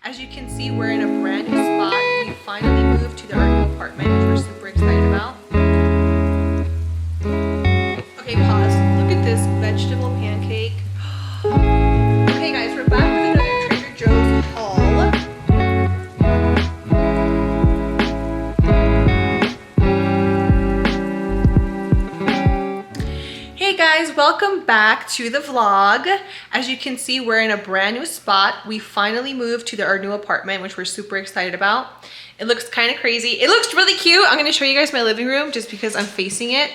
As you can see, we're in a brand new spot. We finally moved to our new apartment, which we're super excited about. Okay, pause. Look at this vegetable pancake. Okay guys, we're back with another Trader Joe's haul. Hey guys, welcome back to the vlog. As you can see, we're in a brand new spot. We finally moved to our new apartment, which we're super excited about. It looks kind of crazy. It looks really cute. I'm gonna show you guys my living room just because I'm facing it.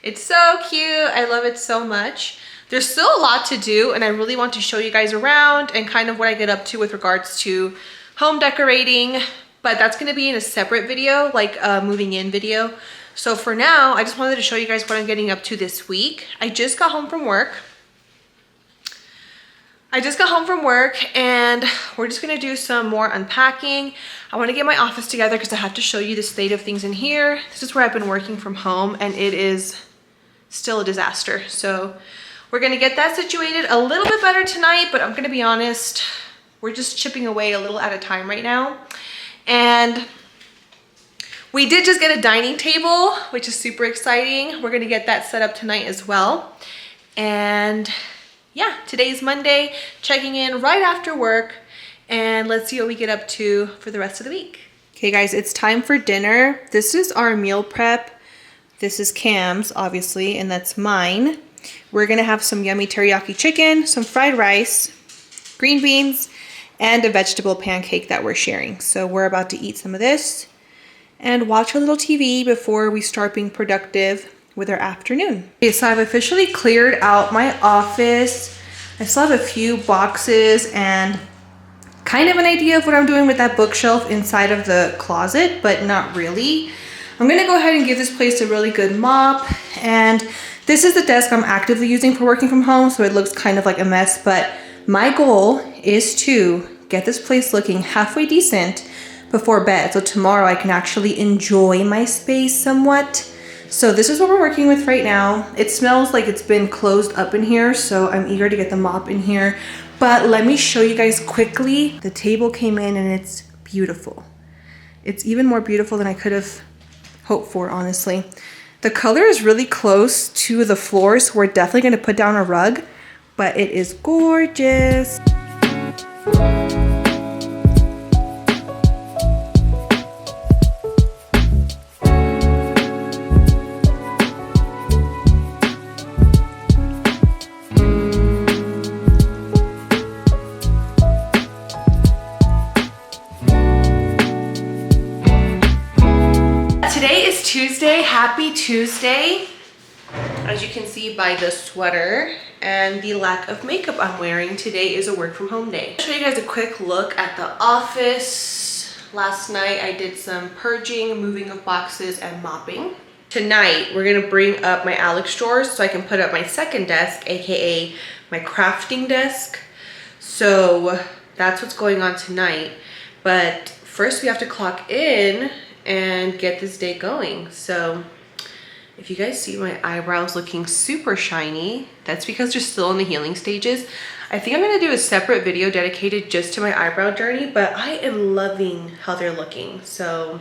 It's so cute. I love it so much. There's still a lot to do and I really want to show you guys around and kind of what I get up to with regards to home decorating, but that's gonna be in a separate video, like a moving in video. So for now, I just wanted to show you guys what I'm getting up to this week. I just got home from work. And we're just gonna do some more unpacking. I wanna get my office together because I have to show you the state of things in here. This is where I've been working from home and it is still a disaster. So we're gonna get that situated a little bit better tonight, but I'm gonna be honest, we're just chipping away a little at a time right now. And we did just get a dining table, which is super exciting. We're gonna get that set up tonight as well. And yeah, today's Monday, checking in right after work, and let's see what we get up to for the rest of the week. Okay guys, it's time for dinner. This is our meal prep. This is Cam's, obviously, and that's mine. We're gonna have some yummy teriyaki chicken, some fried rice, green beans, and a vegetable pancake that we're sharing. So we're about to eat some of this and watch a little TV before we start being productive with our afternoon. Okay, so I've officially cleared out my office. I still have a few boxes and kind of an idea of what I'm doing with that bookshelf inside of the closet, but not really. I'm gonna go ahead and give this place a really good mop. And this is the desk I'm actively using for working from home, so it looks kind of like a mess, but my goal is to get this place looking halfway decent before bed, so tomorrow I can actually enjoy my space somewhat. So this is what we're working with right now. It smells like it's been closed up in here, so I'm eager to get the mop in here. But let me show you guys quickly. The table came in and it's beautiful. It's even more beautiful than I could have hoped for, honestly. The color is really close to the floor, so we're definitely gonna put down a rug, but it is gorgeous. Today is Tuesday. Happy Tuesday. As you can see by the sweater and the lack of makeup I'm wearing, today is a work from home day. I'll show you guys a quick look at the office. Last night I did some purging, moving of boxes, and mopping. Tonight we're gonna bring up my Alex drawers so I can put up my second desk, aka my crafting desk. So that's what's going on tonight. But first we have to clock in and get this day going. So if you guys see my eyebrows looking super shiny, that's because they're still in the healing stages. I think I'm gonna do a separate video dedicated just to my eyebrow journey, but I am loving how they're looking. So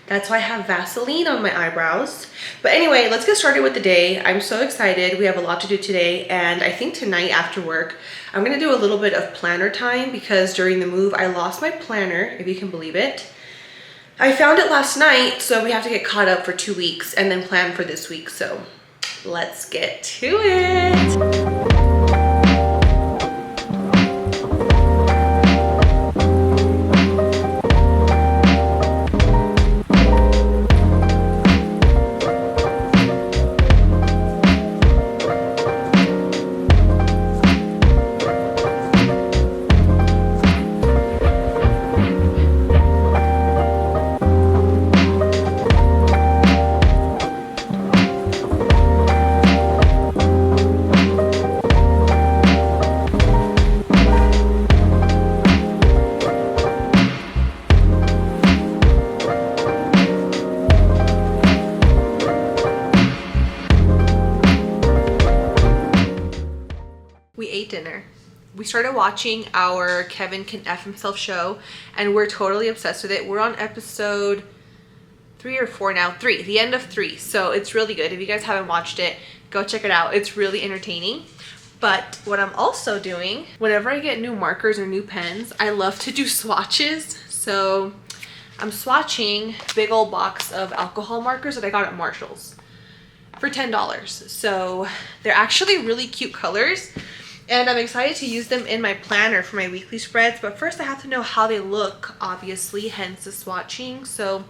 that's why I have Vaseline on my eyebrows. But anyway, let's get started with the day. I'm so excited. We have a lot to do today, and I think tonight after work, I'm gonna do a little bit of planner time because during the move, I lost my planner, if you can believe it. I found it last night, so we have to get caught up for 2 weeks and then plan for this week. So let's get to it. started watching our Kevin Can F Himself show, and we're totally obsessed with it. We're on episode 3 or 4 now. 3, the end of 3. So it's really good. If you guys haven't watched it, go check it out. It's really entertaining. But what I'm also doing, whenever I get new markers or new pens, I love to do swatches. So I'm swatching a big old box of alcohol markers that I got at Marshall's for $10. So they're actually really cute colors, and I'm excited to use them in my planner for my weekly spreads. But first I have to know how they look, obviously, hence the swatching. So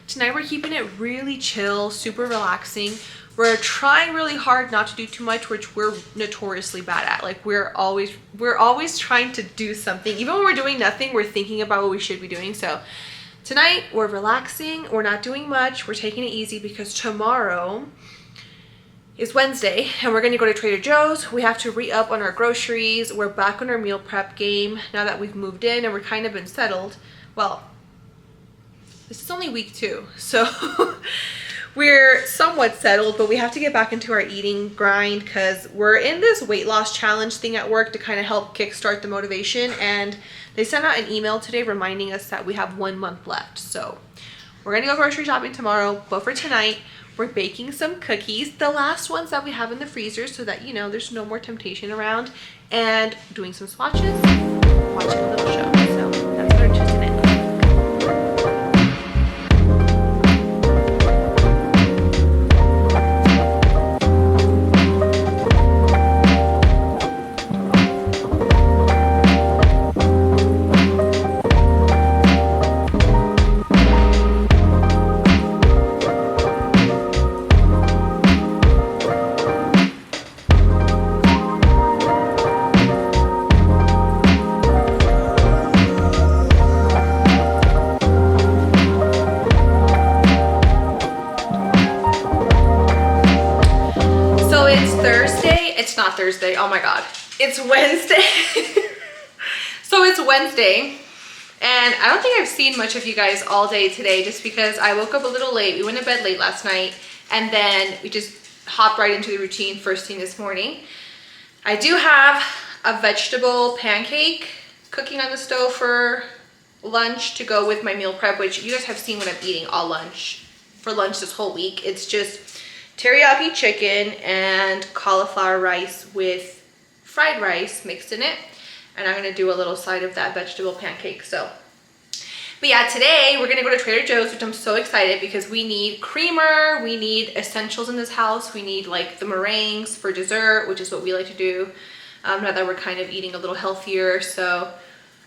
tonight we're keeping it really chill, super relaxing. We're trying really hard not to do too much, which we're notoriously bad at. Like we're always trying to do something. Even when we're doing nothing, we're thinking about what we should be doing. So tonight we're relaxing, we're not doing much, we're taking it easy because tomorrow is Wednesday and we're gonna go to Trader Joe's. We have to re-up on our groceries. We're back on our meal prep game now that we've moved in and we're kind of been settled. Well, this is only week 2, so we're somewhat settled, but we have to get back into our eating grind because we're in this weight loss challenge thing at work to kind of help kickstart the motivation. And they sent out an email today reminding us that we have 1 month left. So we're gonna go grocery shopping tomorrow, but for tonight, we're baking some cookies, the last ones that we have in the freezer so that, you know, there's no more temptation around, and doing some swatches, watching a little show. So that's what our Tuesday night looks like. It's not Thursday, oh my god. It's Wednesday. So it's Wednesday, and I don't think I've seen much of you guys all day today just because I woke up a little late. We went to bed late last night, and then we just hopped right into the routine first thing this morning. I do have a vegetable pancake cooking on the stove for lunch to go with my meal prep, which you guys have seen what I'm eating all lunch for lunch this whole week. It's just teriyaki chicken and cauliflower rice with fried rice mixed in it, and I'm gonna do a little side of that vegetable pancake. So, but yeah, today we're gonna go to Trader Joe's, which I'm so excited because we need creamer, we need essentials in this house, we need like the meringues for dessert, which is what we like to do now that we're kind of eating a little healthier. So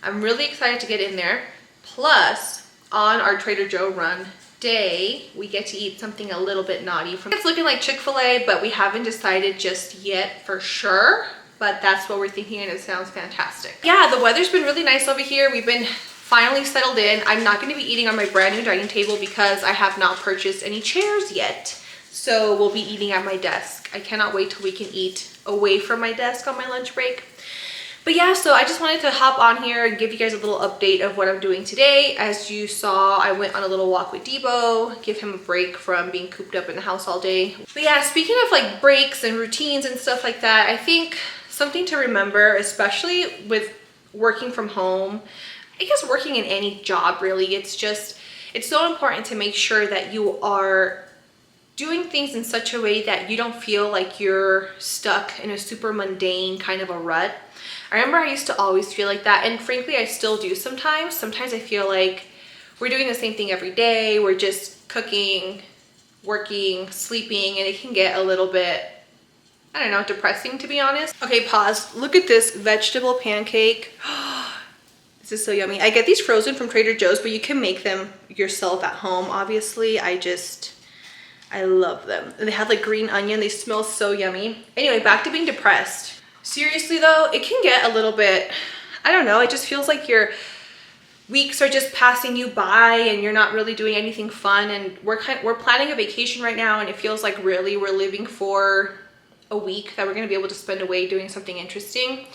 I'm really excited to get in there. Plus, on our Trader Joe run day, we get to eat something a little bit naughty. It's looking like Chick-fil-A, but we haven't decided just yet for sure, but that's what we're thinking, and it sounds fantastic. Yeah, the weather's been really nice over here. We've been finally settled in. I'm not going to be eating on my brand new dining table because I have not purchased any chairs yet, so we'll be eating at my desk. I cannot wait till we can eat away from my desk on my lunch break. But yeah, so I just wanted to hop on here and give you guys a little update of what I'm doing today. As you saw, I went on a little walk with Debo, give him a break from being cooped up in the house all day. But yeah, speaking of like breaks and routines and stuff like that, I think something to remember, especially with working from home, I guess working in any job really, it's so important to make sure that you are doing things in such a way that you don't feel like you're stuck in a super mundane kind of a rut. I remember I used to always feel like that, and frankly I still do sometimes. Sometimes I feel like we're doing the same thing every day. We're just cooking, working, sleeping, and it can get a little bit, I don't know, depressing to be honest. Okay, pause. Look at this vegetable pancake. This is so yummy. I get these frozen from Trader Joe's, but you can make them yourself at home, obviously. I love them. And they have like green onion. They smell so yummy. Anyway, back to being depressed. Seriously though, it can get a little bit, I don't know, it just feels like your weeks are just passing you by and you're not really doing anything fun. And we're planning a vacation right now, and it feels like really we're living for a week that we're gonna be able to spend away doing something interesting.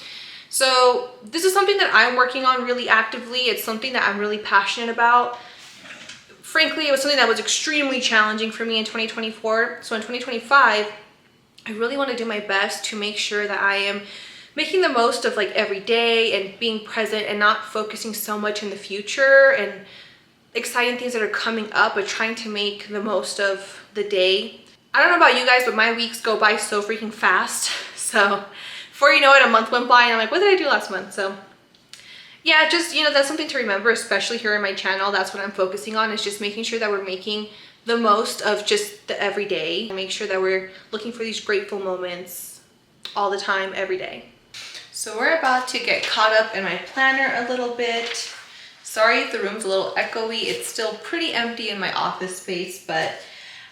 So this is something that I'm working on really actively. It's something that I'm really passionate about. Frankly, it was something that was extremely challenging for me in 2024. So in 2025, I really want to do my best to make sure that I am making the most of like every day and being present and not focusing so much in the future and exciting things that are coming up, but trying to make the most of the day. I don't know about you guys, but my weeks go by so freaking fast. So before you know it, a month went by and I'm like, what did I do last month? So yeah, just, you know, that's something to remember, especially here in my channel. That's what I'm focusing on, is just making sure that we're making the most of just the everyday. Make sure that we're looking for these grateful moments all the time, every day. So we're about to get caught up in my planner a little bit. Sorry if the room's a little echoey. It's still pretty empty in my office space, but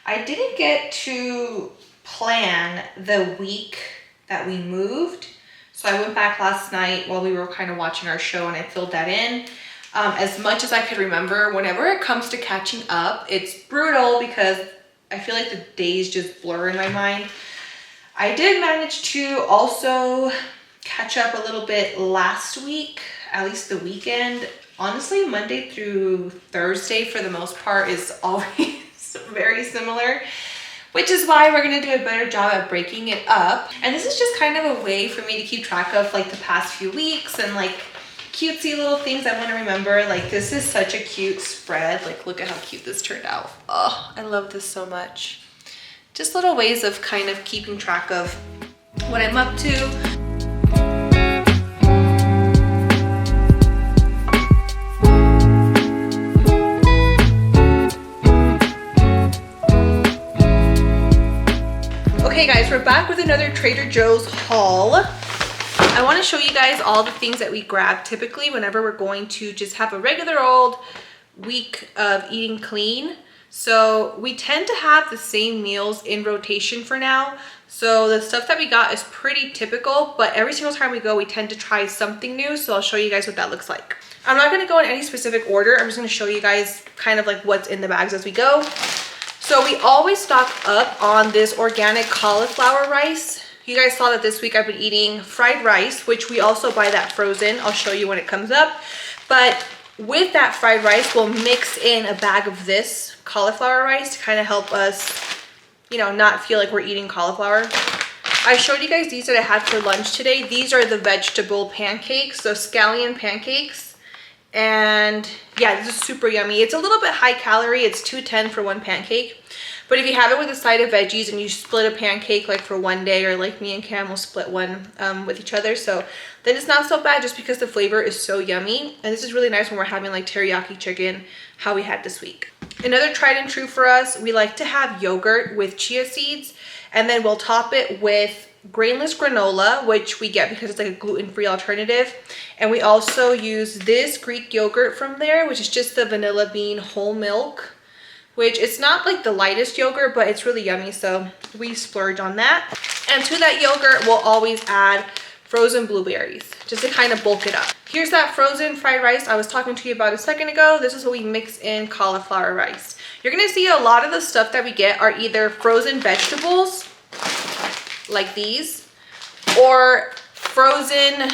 I didn't get to plan the week that we moved. So I went back last night while we were kind of watching our show and I filled that in. As much as I could remember, whenever it comes to catching up, it's brutal because I feel like the days just blur in my mind. I did manage to also catch up a little bit last week, at least the weekend. Honestly, Monday through Thursday for the most part is always very similar, which is why we're gonna do a better job at breaking it up. And this is just kind of a way for me to keep track of like the past few weeks and like cutesy little things I want to remember. Like this is such a cute spread. Like look at how cute this turned out. Oh, I love this so much. Just little ways of kind of keeping track of what I'm up to. Okay guys, we're back with another Trader Joe's haul. I want to show you guys all the things that we grab typically whenever we're going to just have a regular old week of eating clean. So we tend to have the same meals in rotation for now. So the stuff that we got is pretty typical, but every single time we go, we tend to try something new. So I'll show you guys what that looks like. I'm not going to go in any specific order. I'm just going to show you guys kind of like what's in the bags as we go. So we always stock up on this organic cauliflower rice. You guys saw that this week I've been eating fried rice, which we also buy that frozen. I'll show you when it comes up. But with that fried rice, we'll mix in a bag of this cauliflower rice to kind of help us, you know, not feel like we're eating cauliflower. I showed you guys these that I had for lunch today. These are the vegetable pancakes, so scallion pancakes. And yeah, this is super yummy. It's a little bit high calorie. It's 210 for one pancake. But if you have it with a side of veggies and you split a pancake like for one day, or like me and Cam will split one with each other, so then it's not so bad just because the flavor is so yummy. And this is really nice when we're having like teriyaki chicken, how we had this week. Another tried and true for us, we like to have yogurt with chia seeds, and then we'll top it with grainless granola, which we get because it's like a gluten-free alternative. And we also use this Greek yogurt from there, which is just the vanilla bean whole milk, which it's not like the lightest yogurt, but it's really yummy, so we splurge on that. And to that yogurt, we'll always add frozen blueberries just to kind of bulk it up. Here's that frozen fried rice I was talking to you about a second ago. This is what we mix in cauliflower rice. You're gonna see a lot of the stuff that we get are either frozen vegetables, like these, or frozen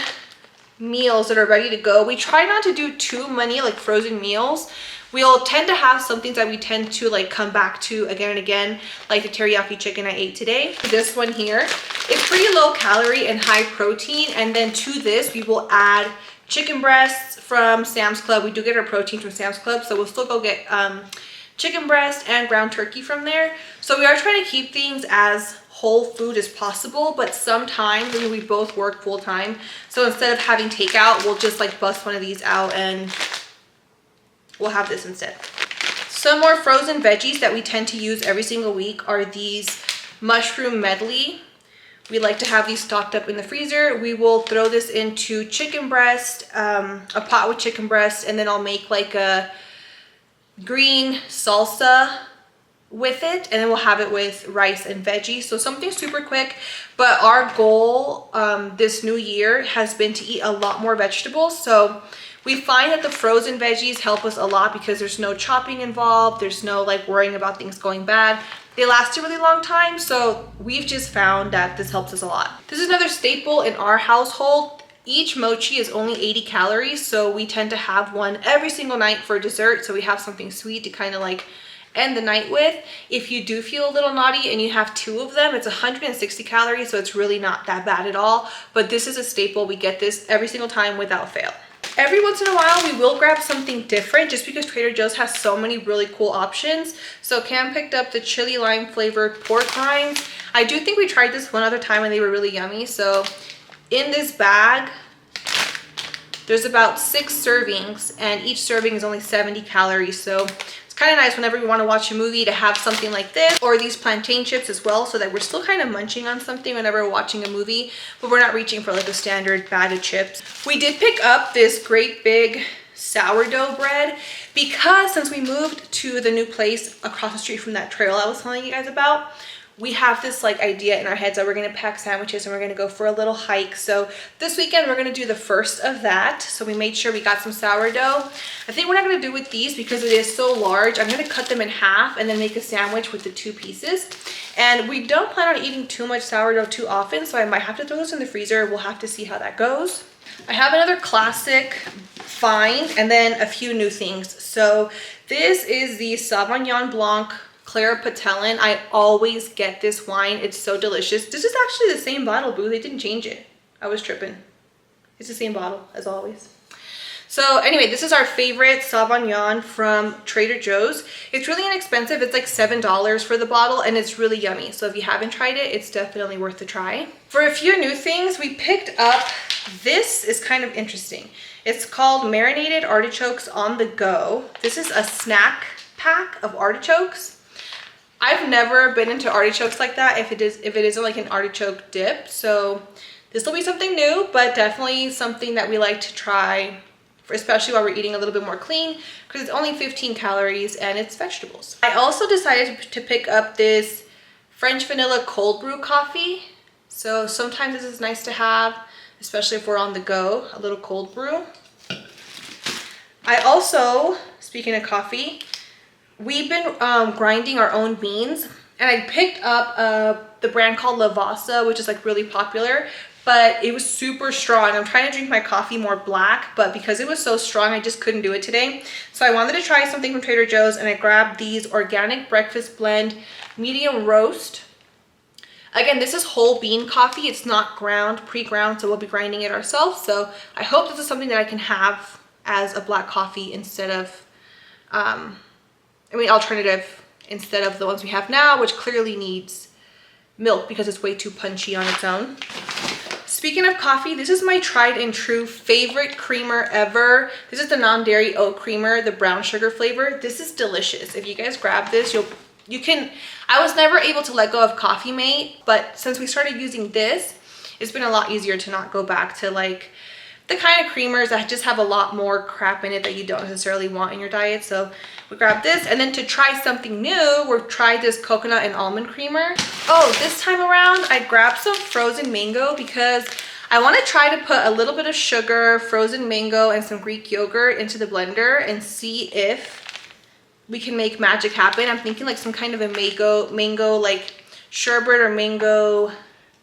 meals that are ready to go. We try not to do too many like frozen meals. We'll tend to have some things that we tend to like come back to again and again, like the teriyaki chicken I ate today. This one here, it's pretty low calorie and high protein. And then to this, we will add chicken breasts from Sam's Club. We do get our protein from Sam's Club, so we'll still go get chicken breast and ground turkey from there. So we are trying to keep things as whole food as possible, but sometimes we both work full time. So instead of having takeout, we'll just like bust one of these out and we'll have this instead. Some more frozen veggies that we tend to use every single week are these mushroom medley. We like to have these stocked up in the freezer. We will throw this into chicken breast, a pot with chicken breast, and then I'll make like a green salsa with it, and then we'll have it with rice and veggies. So something super quick, but our goal this new year has been to eat a lot more vegetables. So we find that the frozen veggies help us a lot because there's no chopping involved. There's no like worrying about things going bad. They last a really long time. So we've just found that this helps us a lot. This is another staple in our household. Each mochi is only 80 calories. So we tend to have one every single night for dessert. So we have something sweet to kind of like and the night with. If you do feel a little naughty and you have 2 of them, it's 160 calories, so it's really not that bad at all. But this is a staple. We get this every single time without fail. Every once in a while, we will grab something different just because Trader Joe's has so many really cool options. So Cam picked up the chili lime flavored pork rinds. I do think we tried this one other time and they were really yummy. So in this bag, there's about 6 servings and each serving is only 70 calories. So it's kind of nice whenever we want to watch a movie to have something like this, or these plantain chips as well, so that we're still kind of munching on something whenever we're watching a movie, but we're not reaching for like a standard bag of chips. We did pick up this great big sourdough bread because since we moved to the new place across the street from that trail I was telling you guys about, we have this like idea in our heads that we're gonna pack sandwiches and we're gonna go for a little hike. So this weekend we're gonna do the first of that. So we made sure we got some sourdough. I think we're not gonna do with these because it is so large. I'm gonna cut them in half and then make a sandwich with the 2 pieces. And we don't plan on eating too much sourdough too often, so I might have to throw this in the freezer. We'll have to see how that goes. I have another classic find and then a few new things. So this is the Sauvignon Blanc Clara Patelin. I always get this wine. It's so delicious. This is actually the same bottle, boo. They didn't change it. I was tripping. It's the same bottle as always. So anyway, this is our favorite Sauvignon from Trader Joe's. It's really inexpensive. It's like $7 for the bottle and it's really yummy. So if you haven't tried it, it's definitely worth a try. For a few new things, we picked up, this is kind of interesting. It's called Marinated Artichokes on the Go. This is a snack pack of artichokes. I've never been into artichokes like that if it isn't like an artichoke dip. So this will be something new, but definitely something that we like to try, especially while we're eating a little bit more clean, because it's only 15 calories and it's vegetables. I also decided to pick up this French vanilla cold brew coffee. So sometimes this is nice to have, especially if we're on the go, a little cold brew. I also, speaking of coffee, we've been grinding our own beans, and I picked up the brand called Lavazza, which is like really popular, but it was super strong. I'm trying to drink my coffee more black, but because it was so strong, I just couldn't do it today. So I wanted to try something from Trader Joe's, and I grabbed these organic breakfast blend medium roast. Again, this is whole bean coffee. It's not ground, pre-ground, so we'll be grinding it ourselves. So I hope this is something that I can have as a black coffee instead of alternative instead of the ones we have now, which clearly needs milk because it's way too punchy on its own. Speaking of coffee, this is my tried and true favorite creamer ever. This is the non-dairy oat creamer, the brown sugar flavor. This is delicious. If you guys grab this, you can, I was never able to let go of Coffee Mate, but since we started using this, it's been a lot easier to not go back to like the kind of creamers that just have a lot more crap in it that you don't necessarily want in your diet. So we grabbed this, and then to try something new, we've tried this coconut and almond creamer. Oh, this time around, I grabbed some frozen mango because I want to try to put a little bit of sugar, frozen mango, and some Greek yogurt into the blender and see if we can make magic happen. I'm thinking like some kind of a mango like sherbet or mango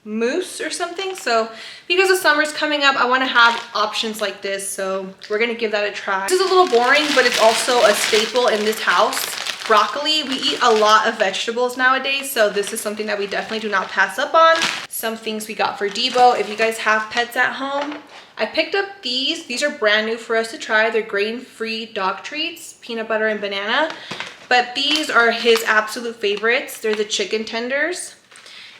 mousse or something. So because the summer's coming up, I want to have options like this, so we're gonna give that a try. This is a little boring, but it's also a staple in this house. Broccoli, we eat a lot of vegetables nowadays, so this is something that we definitely do not pass up on. Some things we got for Debo. If you guys have pets at home, I picked up these are brand new for us to try. They're grain-free dog treats, peanut butter and banana, but these are his absolute favorites. They're the chicken tenders.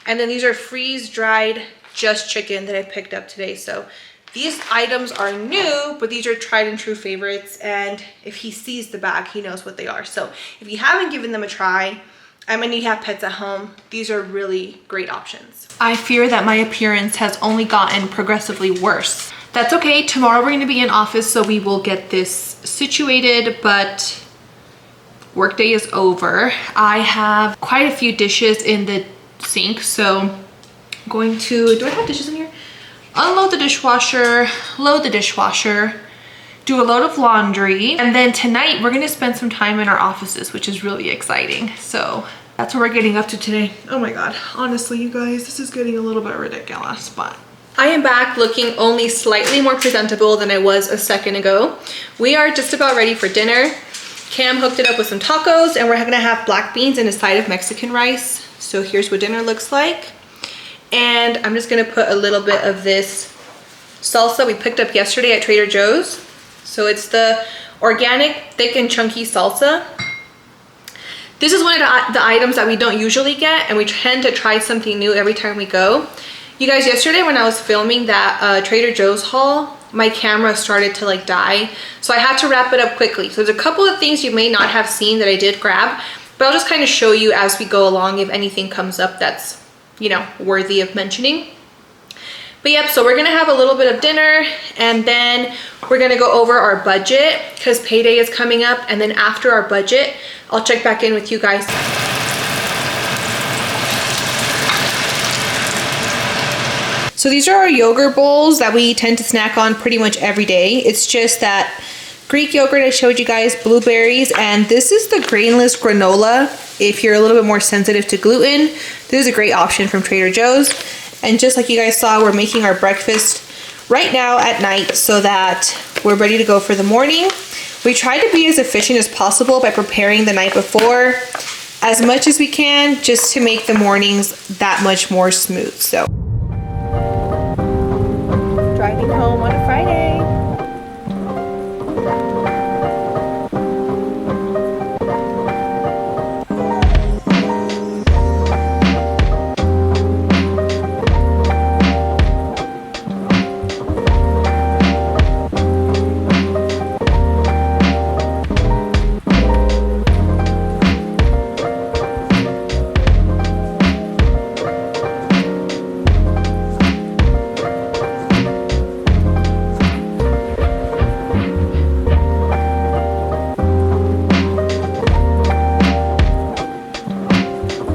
And then these are freeze-dried just chicken that I picked up today. So these items are new, but these are tried and true favorites. And if he sees the bag, he knows what they are. So if you haven't given them a try, and you have pets at home, these are really great options. I fear that my appearance has only gotten progressively worse. That's okay. Tomorrow we're going to be in office, so we will get this situated, but workday is over. I have quite a few dishes in the sink, so I'm going to, do I have dishes in here? Unload the dishwasher, load the dishwasher, do a load of laundry, and then tonight we're gonna spend some time in our offices, which is really exciting. So that's what we're getting up to today. Oh my god, honestly you guys, this is getting a little bit ridiculous, but I am back looking only slightly more presentable than I was a second ago. We are just about ready for dinner. Cam hooked it up with some tacos, and we're gonna have black beans and a side of Mexican rice. So here's what dinner looks like. And I'm just gonna put a little bit of this salsa we picked up yesterday at Trader Joe's. So it's the organic, thick and chunky salsa. This is one of the items that we don't usually get, and we tend to try something new every time we go. You guys, yesterday when I was filming that Trader Joe's haul, my camera started to like die. So I had to wrap it up quickly. So there's a couple of things you may not have seen that I did grab, but I'll just kind of show you as we go along if anything comes up that's, you know, worthy of mentioning. But yep, so we're gonna have a little bit of dinner, and then we're gonna go over our budget because payday is coming up, and then after our budget, I'll check back in with you guys. So these are our yogurt bowls that we tend to snack on pretty much every day. It's just that Greek yogurt I showed you guys, blueberries, and this is the grainless granola. If you're a little bit more sensitive to gluten, this is a great option from Trader Joe's. And just like you guys saw, we're making our breakfast right now at night so that we're ready to go for the morning. We try to be as efficient as possible by preparing the night before as much as we can, just to make the mornings that much more smooth. So driving home on a Friday.